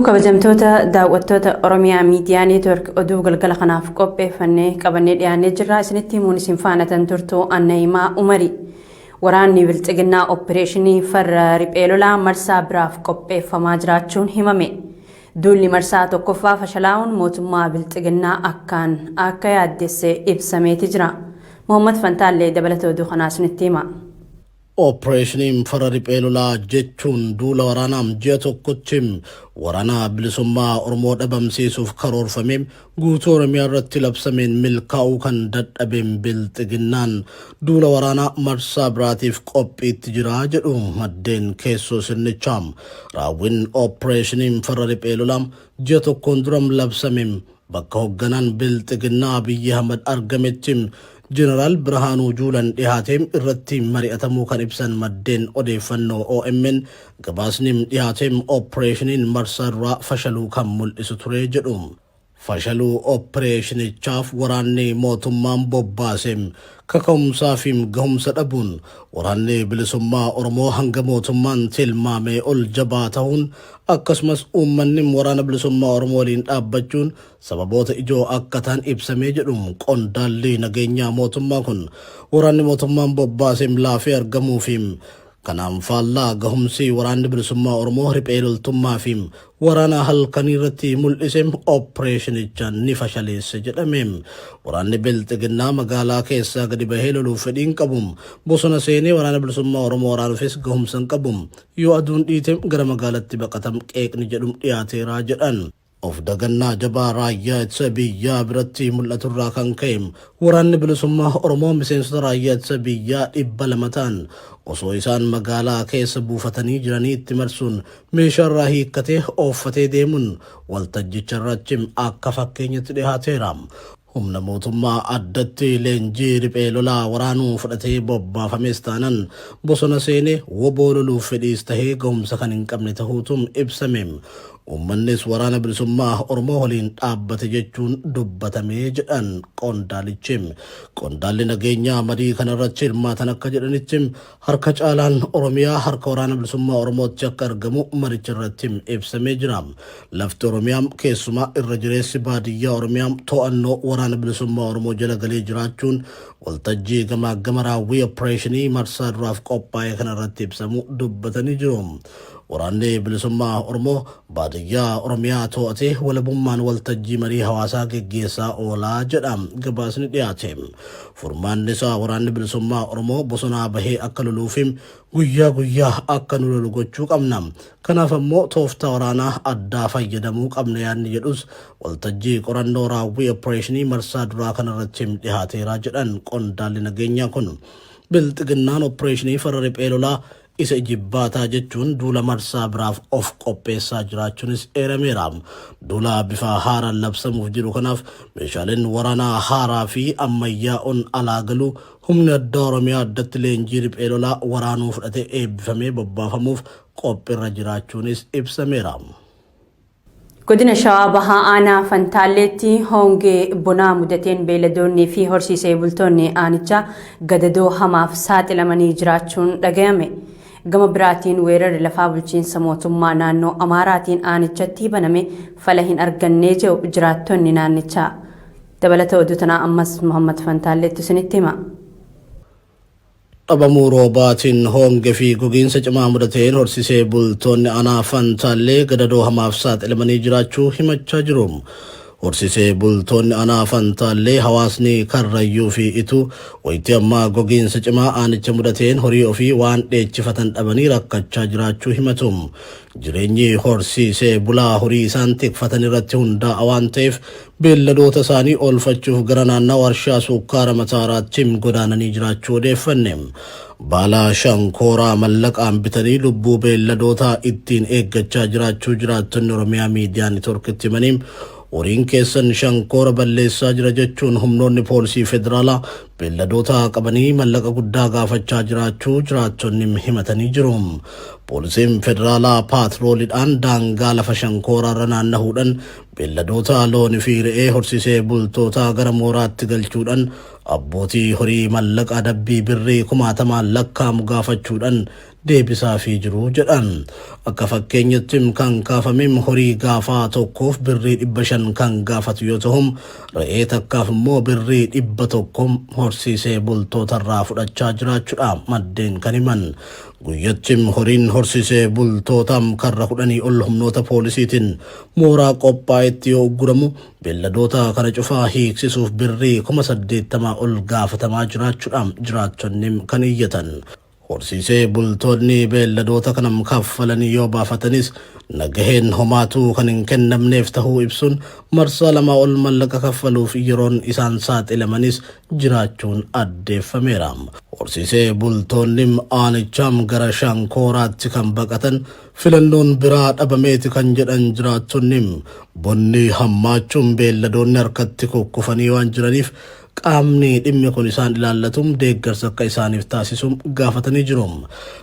kabajamtoota daawwattoota Oromiyaa Miidiyaa Neetwork oduu galgala kanaaf qopheeffannee qabannee dhiyaannee jirra. Isinitti himuun isin faana tan turtu Annaimaa Umari. Waraanni Bilxiginnaa Opereeshinii Farra Riphee Lolaa marsaa biraaf qopheeffamaa jiraachuun himame. Duulli marsaa tokkoffaa fashalaa'uun mootummaa Bilxiginnaa akka yaaddesse ibsameeti jira. Muhammad Fantaallee dabalata oduu kanaa isinitti hima. Operation Farra Riphee Lolaa jechuun duula waraanaam ji'a tokkochim waraana bilisummaa Oromoo dhabamsiisuuf karoorfame guutuu Oromiyaa irratti labsameen milkaa'uu kan dadhabeen Bilxiginnaan duula waraanaa marsaa biraatiif qophiitti jira jedhu maddeen keessoo sirnichaa. Raawwiin Operation Farra Riphee Lolaa ji'a tokkoon duram labsameen bakka hoogganaan Bilxiginnaa Abiyyi Ahmad argametti General Birhaanuu Juulan dhihaateem irratti mari'atamuu kan ibsan maddeen odeeffannoo OMN gabaasniin dhihaateem Operation marsaa duraa fashaluu kan mul'isu ture jedhu. Fashaluu Operationichaaf waraanni mootummaan bobbaaseem kaka'umsaa fi gahumsa dhabuun waraanni bilisummaa Oromoo hanga mootummaan tilmaamee ol jabaa ta'uun akkasumas uummanni waraana bilisummaa Oromoo waliin dhaabbachuun sababoota ijoo akka ta'an ibsamee jedhu qondaalli nageenyaa mootummaa kun waraanni mootummaan bobbaaseem laafee argamuu fi kanaan faallaa gahumsi waraanni bilisummaa Oromoo riphee loltummaa fi waraana halkanii irratti mul'iseem Operationichaan ni fashaleesse jedhameem. Waraanni Bilxiginnaa magaalaa keessaa gadi bahee loluuf fedhiin qabuum bosona seenee waraana bilisummaa Oromoo waraanuufis gahumsa hin qabuum yoo aduun dhiiteem gara magaalatti baqatam qeeqni jedhum dhiyaateeraa jedhan. Of dagannaa jabaa raayyaa ittisa biyyaa biratti mul'aturraa kan ka'e waraanni bilisummaa Oromoo miseensota raayyaa ittisa biyyaa 200 ta'an osoo isaan magaalaa keessa buufatanii jiranii itti marsuun meeshaarraa hiikkatee ooffatee deemuun waltajjicharratti akka fakkeenyatti dhihaateera. Humna mootummaa addatti leenjii riphee lolaa waraanuu fudhatee bobbaafames taanan bosona seenee woboo loluuf fedhiis tahee gahumsa kan hin qabne ta'uutum ibsameem. Uummannis waraana bilisummaa Oromoo waliin dhaabbate jechuun dubbatamee jedhan qondaalichim. Qondaalli nageenyaa marii kanarratti hirmaatan akka jedhanitti harka caalaan Oromiyaa harka waraana bilisummaa Oromootti akka argamu marichirratti ibsamee jira. Lafti Oromiyaa keessumaa irra jireessi baadiyyaa Oromiyaa to'annoo waraana bilisummaa Oromoo jala galee jiraachuun waltajjii gama raawwii Operationii marsaa duraaf qophaa'e kanarratti ibsamu dubbatanii jiru. Waraanni bilisummaa Oromoo baadiyyaa Oromiyaa to'atee walabummaan waltajjii marii hawaasaa geggeessaa oolaa jedha gabaasni dhiyaate. Furmaanni isaa waraanni bilisummaa Oromoo bosonaa bahee akka loluufi guyyaa akka nu lolu gochuu qabna. Kanaaf ammoo tooftaa waraanaa addaa fayyadamuu qabna yaadni jedhus waltajjii qorannoo raawwii Operationii marsaa duraa kanarratti dhihaateeraa jedhan qondaalli nageenyaa kun. Bilxiginnaan Operationii Farra Riphee Lolaa isa jibbaataa jechuun duula marsaa biraaf of qopheessaa jiraachuunis eerameera. Duula bifa haaraan labsamuuf jiru kanaaf meeshaaleen waraanaa haaraa fi ammayyaa'oon alaa galuu humni addaa Oromiyaa addatti leenjii riphee lolaa waraanuu fudhatee eebbifamee bobbaafamuuf qophiirra jiraachuunis ibsameera. Godina Shawaa Bahaa Aanaa Fantaalleetti hongee bonaa mudateen beeyladoonnii fi horsiisee bultoonni aanichaa gadadoo hamaaf saaxilamanii jiraachuun dhagayame. Gama biraatiin weerarri lafaa bulchiinsa mootummaa naannoo Amaaraatiin aanichatti baname fala hin argannee jiru jiraattonni naannichaa. Dabalata oduu tanaa ammas Muhammad Fantaalleetti isinitti hima. Dhabamuu roobaatiin hongee fi gogiinsa cimaa mudateen horsiisee bultoonni aanaa Fantaallee gadadoo hamaaf saaxilamanii jiraachuu himachaa jiru. Horsiisee bultoonni aanaa Fantaallee hawaasni Karrayyuu fi Ituu wayitii ammaa gogiinsa cimaa aanicha mudateen horii ofii waan dheechifatan dhabanii rakkachaa jiraachuu himatu. Jireenyi horsiisee bulaa horii isaan tikfatan irratti hundaa'a waan ta'eef beelladoota isaanii oolfachuuf gara naannoo warshaa sukkaara Mataaraatti godaananii jiraachuu odeeffanne. Baala shankooraa mallaqaan bitanii lubbuu beelladootaa ittiin eeggachaa jiraachuu jiraattonni Oromiyaa Miidiyaa Neetworkitti himaniin horiin keessan shankoora balleessaa jira jechuun humnoonni poolisii federaalaa beelladoota qabanii mallaqa guddaa gaafachaa jiraachuu jiraattonni himatanii jiru. Poolisiin federaalaa paatrooliidhaan daangaa lafa shankooraarra naannahuudhaan beelladoota loonii fi re'ee horsiisee bultootaa gara mooraatti galchuudhaan abbootii horii mallaqa adabbii birrii 10,000 lakkaa'amu gaafachuudhaan deebisaafii jiru jedhan. Akka fakkeenyatti kan kaafamim horii gaafaa tokkoof birrii 500 kan gaafatu yoo ta'u re'ee takkaaf immoo birrii 100 horsiisee bultootarraa fudhachaa jiraachuudha maddeen kan himan. Guyyattim horiin horsiisee bultootam karra 10 ol humnoota poolisiitiin mooraa qophaa'etti yoo guramu beelladoota kana cufaa hiiksisuuf birrii 80,000 ol gaafatamaa jiraachuudha jiraattonni kan iyyatan. Horsiisee bultoonni beelladoota kanam kaffalanii yoo baafatanis nagaheen homaatu kan hin kennamneef tahuu ibsuun marsaa 2 ol mallaqa kaffaluuf yeroon isaan saaxilamanis jiraachuun addeeffameera. Horsiisee bultoonni aanicham gara Shankooraatti kan baqatan filannoon biraa dhabameeti kan jedhan jiraattonni bonni hammaachuun beelladoonni harkatti kukkufanii waan jiraniif qaamni dhimmi kun isaan ilaallatum deeggarsa akka isaaniif taasisum gaafatanii jiru.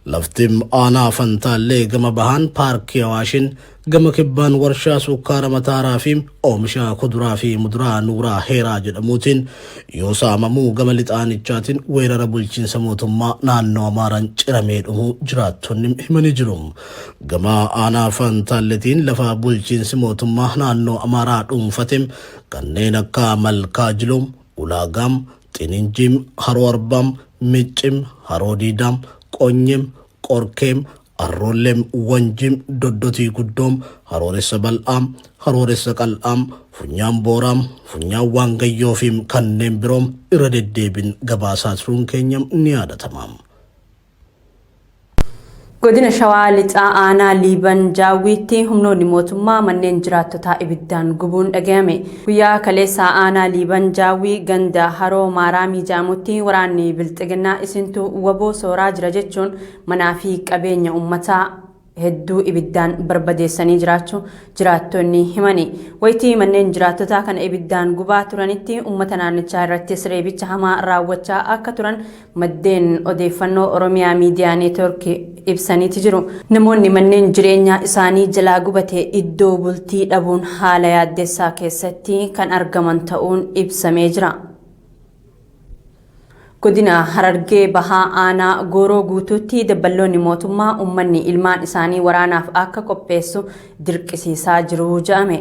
Laftim aanaa Fantaallee gama bahaan paarkii Awaashin gama kibbaan warshaa sukkaara Mataaraa fi oomisha kuduraa fi muduraa Nuuraa Heeraa jedhamuutiin yoo saamamuu gama lixaanichaatiin weerara bulchiinsa mootummaa naannoo Amaaraan ciramee dhumuu jiraattonni himanii jiru. Gama aanaa Fantaalleetiin lafa bulchiinsi mootummaa naannoo Amaaraa dhuunfatem kanneen akka Malkaa Jiloom, Ulaagam, Xininjim, Haroo Arbam, Miccim, Haroo Diidam, Qonyim, Qorkeem, Arroolleem, Wanjim, Doddotii Guddoom, Harooressa Bal'aam, Harooressa Qal'aam, Funyaan Booraam, Funyaan Waangayyoo fi kanneen biroom irra deddeebiin gabaasaa turuun keenyam ni yaadatama. Godina Shawaa Lixaa aanaa Liiban Jaawwiitti humnoonni mootummaa manneen jiraattotaa ibiddaan gubuun dhagahame. Guyyaa kaleessaa aanaa Liiban Jaawwii ganda Haroo Maaraamii Jaamutti waraanni bilxiginnaa isintu waboo sooraa jira jechuun manaa fi qabeenya uummataa hedduu ibiddaan barbadeessanii jiraachuu jiraattonni himani. Wayitii manneen jiraattotaa kana ibiddaan gubaa turanitti uummata naannichaa irratti reebicha hamaa raawwachaa akka turan maddeen odeeffannoo Oromiyaa Miidiyaa Neetwork ibsaniiti jiru. Namoonni manneen jireenyaa isaanii jalaa gubate iddoo bultii dhabuun haala yaaddessaa keessatti kan argaman ta'uun ibsamee jira. Godina Harargee Bahaa aanaa Gooroo guutuutti dabballoonni mootummaa uummanni ilmaan isaanii waraanaaf akka qopheessu dirqisiisaa jiru jedhame.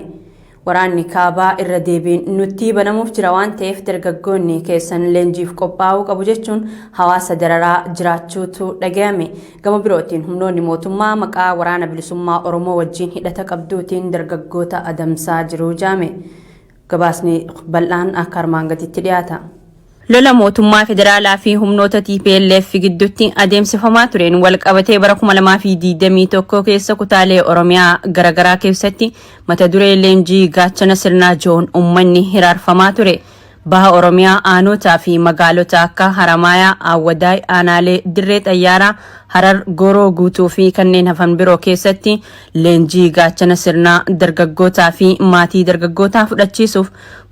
Waraanni kaabaa irra deebiin nutti banamuuf jira waan ta'eef dargaggoonni keessan leenjiif qophaa'uu qabu jechuun hawaasa dararaa jiraachuutu dhagahame. Gama birootiin humnoonni mootummaa maqaa waraana bilisummaa Oromoo wajjin hidhata qabduutiin dargaggoota adamsaa jiru jedhame. Gabaasni bal'aan akka armaan gaditti dhiyaata. Lola mootummaa federaalaa fi humnoota TPLF gidduutti adeemsifamaa tureen wal qabatee bara 2021 keessa kutaalee Oromiyaa garaagaraa keessatti mata duree leenjii gaachana sirnaa joon uummanni hiraarfamaa ture. Baha Oromiyaa aanotaa fi magaalota akka Haramayaa, Awwadaay, Aanaalee, Dirree Xayyaaraa, Harar, Gooroo guutuu fi kanneen hafan biroo keessatti leenjii gaachana sirnaa dargaggootaa fi maatii dargaggootaa fudhachiisuuf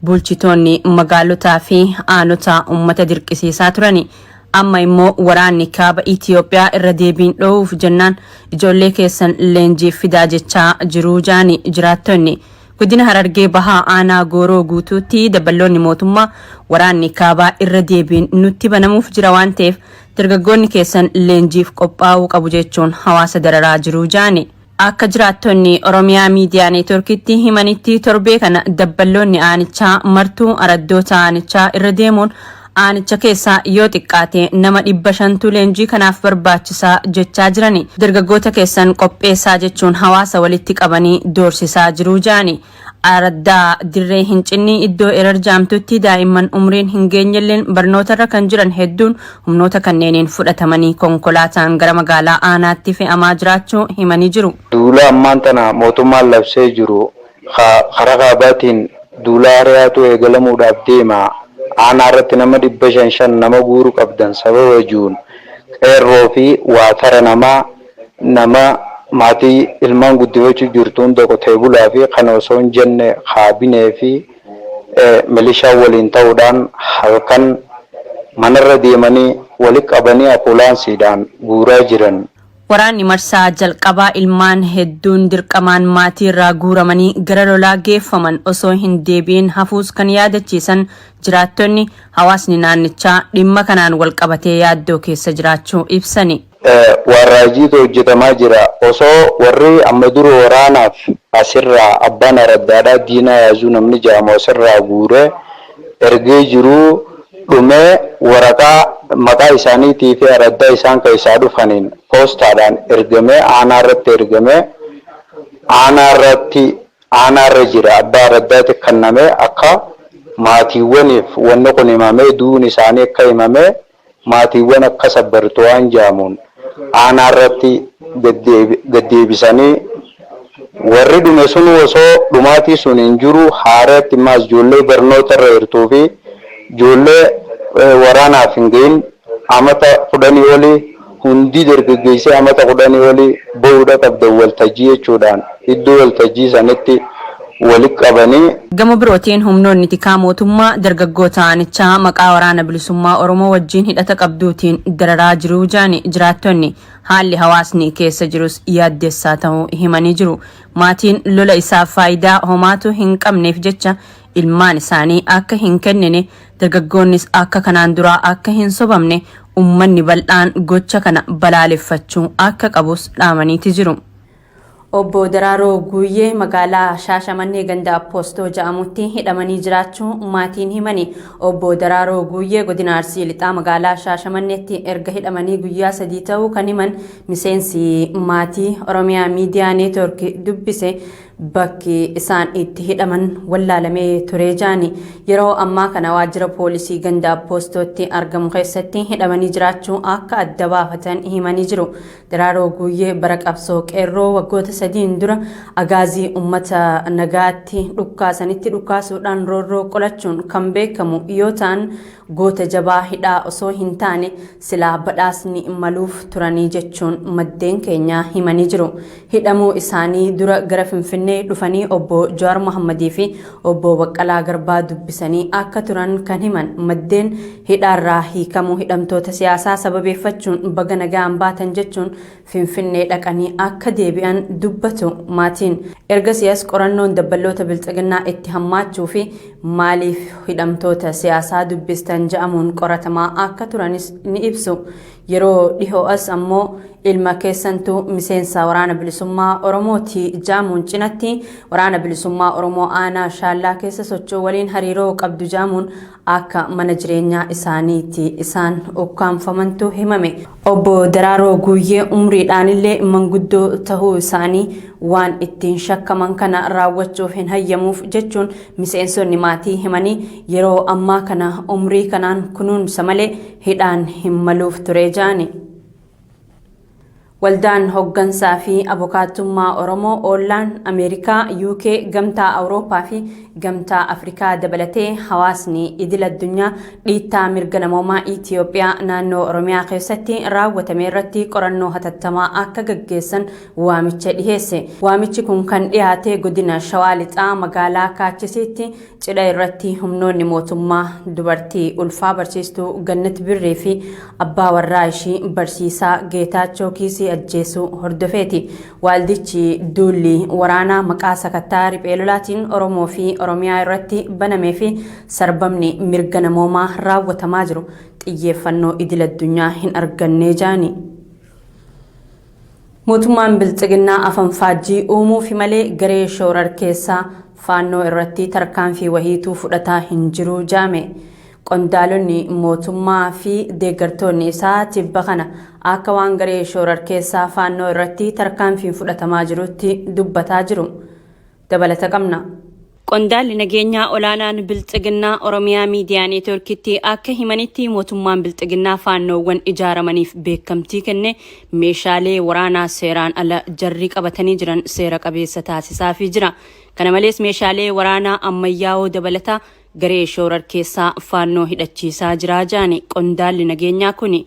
bulchitoonni magaalotaa fi aanotaa uummata dirqisiisaa turani. Amma immoo waraanni kaaba Itiyoophiyaa irra deebiin dhoowuuf jennaan ijoollee keessan leenjiif fidaa jechaa jiruu jaani jiraattonni. Godina Harargee Bahaa aanaa Gooroo guutuutti dabballoonni mootummaa waraanni kaabaa irra deebiin nutti banamuuf jira waan ta'eef dargaggoonni keessan leenjiif qophaa'uu qabu jechuun hawaasa dararaa jiruu jaani. Akka jiraattonni Oromiyaa Miidiyaa Neetworkitti himanitti torbee kana dabballoonni aanichaa martuu araddoota aanichaa irra deemuun aanicha keessaa yoo xiqqaate nama 500 leenjii kanaaf barbaachisaa jechaa jirani. Dargaggoota keessan qopheessaa jechuun hawaasa walitti qabanii doorsisaa jiruu jaani. Araddaa Dirree Hincinni iddoo erar jaamtutti daa'imman umriin hin geenyelleen barnootarra kan jiran hedduun humnoota kanneeniin fudhatamanii konkolaataan gara magaalaa aanaatti fe'amaa jiraachuu himanii jiru. Duula ammaan tana mootummaan labsee jiru karaa kaabaatiin duula hariyaatu eegalamuudhaaf deema. Aanaa irratti nama 500 nama guuru qabdan sababa jiruun qeerroo fi waatara nama maatii ilmaan guddifachuu jirtuun qotee bulaa fi kan osoo hin jenne kaabinee fi milishaa waliin ta'uudhaan halkan manarra deemanii walitti qabanii ambulaansiidhaan guuraa jiran. Waraanni marsaa jalqabaa ilmaan hedduun dirqamaan maatii irraa guuramanii gara lolaa geeffaman osoo hin deebiin hafuus kan yaadachiisan jiraattonni hawaasni naannichaa dhimma kanaan wal qabatee yaaddoo keessa jiraachuu ibsani. warraajiitu hojjetamaa jira. Osoo warri amma dura waraanaaf asirraa abbaan araddaadhaa diinaa yaazuu namni jedhamu asirraa guuree ergee jiruu dhumee waraqaa maqaa isaaniitii fi araddaa isaan keessaa dhufaniin poostaadhaan ergamee aanaarra jira. Abbaa araddaatti kennamee akka maatiiwwaniif wanni kun himamee duun isaanii akka himamee maatiiwwan akka sabbartu waan jedhamuun aanaarratti gaddeebisanii warri dhume sun osoo dhumaatii sun hin jiru haareetti immaas ijoollee barnoota irra jirtuu fi ijoollee waraanaaf hin gahin amata 10 olii hundi dargaggeessee amata 10 olii bo'uudha qabdan waltajjii jechuudhaan iddoo waltajjii sanitti walitti qabanii. Gama birootiin humnoonni tikaa mootummaa dargaggoota aanichaa maqaa waraana bilisummaa Oromoo wajjin hidhata qabduutiin dararaa jiruu jiraattonni haalli hawaasni keessa jirus yaaddessaa ta'uu himanii jiru. Maatiin lola isaaf faayidaa homaatu hin qabneef jecha ilmaan isaanii akka hin kennine dargaggoonnis akka kanaan duraa akka hin sobamne ummanni bal'aan gocha kana balaaleffachuu akka qabus dhaamaniiti jiru. Obbo Daraaroo Guyyee magaalaa Shaashamannee ganda Appoostoo jedhamutti hidhamanii jiraachuu maatiin himani. Obbo Daraaroo Guyyee godina Arsii Lixaa magaalaa Shaashamanneetti erga hidhamanii guyyaa 3 ta'uu kan himan miseensi maatii Oromiyaa Miidiyaa Neetwork dubbise bakki isaan itti hidhaman wallaalamee ture jaani. Yeroo ammaa kana waajjira poolisii ganda Appoostootti argamu keessatti hidhamanii jiraachuu akka adda baafatan himanii jiru. Daraaroo Guyyee bara qabsoo qeerroo waggoota 3 dura agaazii ummata nagaatti dhukkaasanitti dhukkaasuudhaan roorroo qolachuun kan beekamu yoo ta'an goota jabaa hidhaa osoo hin taane silaa badhaasni maluuf turanii jechuun maddeen keenya himanii jiru. Hidhamuu isaanii dura gara Finfinnee dhufanii obbo Jawaar Mohammadii fi obbo Baqqalaa Garbaa dubbisanii akka turan kan himan maddeen hidhaarraa hiikamuu hidhamtoota siyaasaa sababeeffachuun baga nagaan baatan jechuun Finfinnee dhaqanii akka deebi'an dubbatu maatiin. Ergasiis qorannoon dabballoota bilxiginnaa itti hammaachuu fi maaliif hidhamtoota siyaasaa dubbistan jedhamuun qoratamaa akka turanis ni ibsu. Yeroo dhihoo as ammoo ilma keessantuu miseensa waraana bilisummaa Oromooti jaamuun cinatti waraana bilisummaa Oromoo aanaa Shaallaa keessa socho'u waliin hariiroo qabdu jaamuun akka mana jireenyaa isaaniitti isaan ukkaanfamantu himame. Obbo Daraaroo Guyyee umriidhaan illee manguddoo tahuu isaanii waan ittiin shakkaman kana raawwachuuf hin hayyamuuf jechuun miseensonni maatii himanii yeroo ammaa kana umrii kanaan kunuunsa malee hidhaan hin maluuf ture jaani. Waldaan hoggansaa fi abokaatummaa Oromoo Oollaan Ameerikaa UK gamtaa Awurooppaa fi gamtaa Afrikaa dabalatee hawaasni idil addunyaa dhiittaa mirga namoomaa Itiyoophiyaa naannoo Oromiyaa keessatti raawwatame irratti qorannoo hatattamaa akka gaggeessan waamicha dhiheesse. Waamichi kun kan dhiyaate godina Shawaa Lixaa magaalaa Kaachisiitti cidha irratti humnoonni mootummaa dubartii ulfaa barsiistuu Gannat Birree fi abbaa warraa ishii barsiisaa Geetaachoo Kiisii ajjeesuu hordofeeti. Waldichi duulli waraanaa maqaa sakattaa riphee lolaatiin Oromoo fi Oromiyaa irratti banamee fi sarbamni mirga namoomaa raawwatamaa jiru xiyyeeffannoo idil addunyaa hin arganne jaani. Mootummaan bilxiginnaa afanfaajjii uumuu fi malee garee shoorar keessaa faannoo irratti tarkaanfii wahiituu fudhataa hin jiru jaame. Qondaalonni mootummaa fi deeggartoonni isaa tibba kana akka waan garee shoorar keessaa faannoo irratti tarkaanfiin fudhatamaa jirutti dubbataa jiru. Dabalata qabna. Qondaalli nageenyaa olaanaan bilxiginnaa Oromiyaa Miidiyaa Neetworkitti akka himanitti mootummaan bilxiginnaa faannoowwan ijaaramaniif beekamtii kenne meeshaalee waraanaa seeraan ala jarri qabatanii jiran seera qabeessa taasisaafii jira. Kana malees meeshaalee waraanaa ammayyaa'oo dabalata garee shoorar keessaa faannoo hidhachiisaa jira jaani. Qondaalli nageenyaa kuni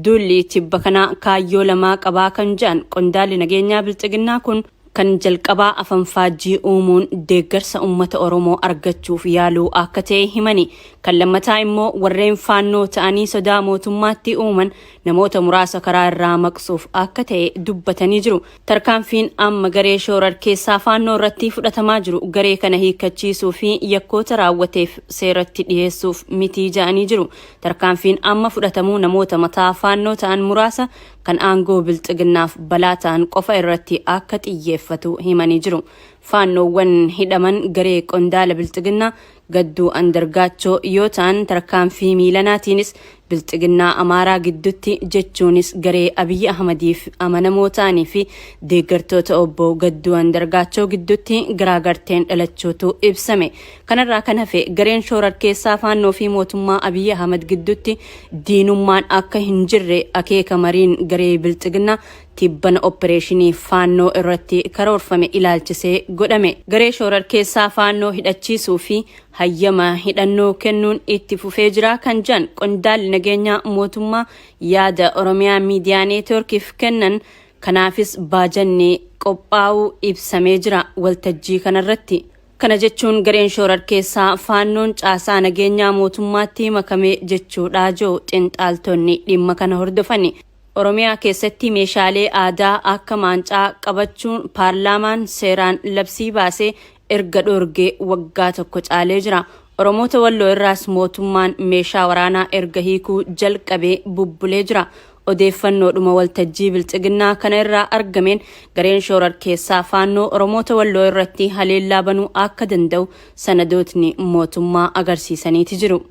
duulli tibba kana kaayyoo lamaa qabaa kan jedhan qondaalli nageenyaa bilxiginnaa kun kan jalqabaa afanfaajjii uumuun deeggarsa ummata Oromoo argachuuf yaaluu akka ta'e himani. Kan lammataa immoo warreen faannoo ta'anii sodaa mootummaatti uuman namoota muraasa karaa irraa maqsuuf akka ta'e dubbatanii jiru. Tarkaanfiin amma garee shororkeessaa faannoo irratti fudhatamaa jiru garee kana hiikkachiisuu fi yakkoota raawwateef seeratti dhiyeessuuf mitii ja'anii jiru. Tarkaanfiin amma fudhatamuu namoota mataa faannoo ta'an muraasa kan aangoo bilxiginnaaf balaa ta'an qofa irratti akka xiyyeeffatu himanii jiru. Faannoowwan hidhaman garee qondaala bilxiginnaa Gadduu Andargaachoo yoo ta'an tarkaanfii miilanaatiinis bilxiginnaa Amaaraa gidduutti jechuunis garee Abiyyi Ahmadiif amanamoo ta'anii fi deeggartoota obbo Gadduu Andargaachoo gidduutti garaagarteen dhalachuutu ibsame. Kanarraa kan hafe gareen shororkeessaa faannoo fi mootummaa Abiyyi Ahmad gidduutti diinummaan akka hin jirre akeeka mariin garee bilxiginnaa tibbana opereeshinii faannoo irratti karoorfame ilaalchisee godhame. Garee shororkeessaa faannoo hidhachiisuu fi hayyama hidhannoo kennuun itti fufee jira kan jedhan qondaalli nageenyaa mootummaa yaada Oromiyaa Miidiyaa Neetworkiif kennan. Kanaafis baajannee qophaa'uu ibsamee jira waltajjii kanarratti. Kana jechuun gareen shororkeessaa faannoon caasaa nageenyaa mootummaatti makame jechuudha joo xinxaaltonni dhimma kana hordofani. Oromiyaa keessatti meeshaalee aadaa akka maancaa qabachuun paarlaamaan seeraan labsii baasee erga dhorgee waggaa tokko caalee jira. Oromoota Walloo irraas mootummaan meeshaa waraanaa erga hiikuu jalqabee bubbulee jira. Odeeffannoodhuma waltajjii bilxiginnaa kana irraa argameen gareen shororkeessaa faannoo Oromoota Walloo irratti haleellaa banuu akka danda'u sanadootni mootummaa agarsiisaniiti jiru.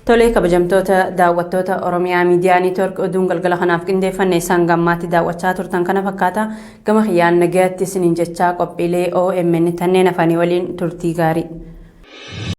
Tolee kabajamtoota daawwattoota Oromiyaa Miidiyaa Neetwork oduun galgala kanaaf qindeeffanne isaan gammaatti daawwachaa turtan kana fakkaata. Gama kiyyaan nagaatti isiniin jechaa qophiilee OMN tanneen afanii waliin turtii gaarii.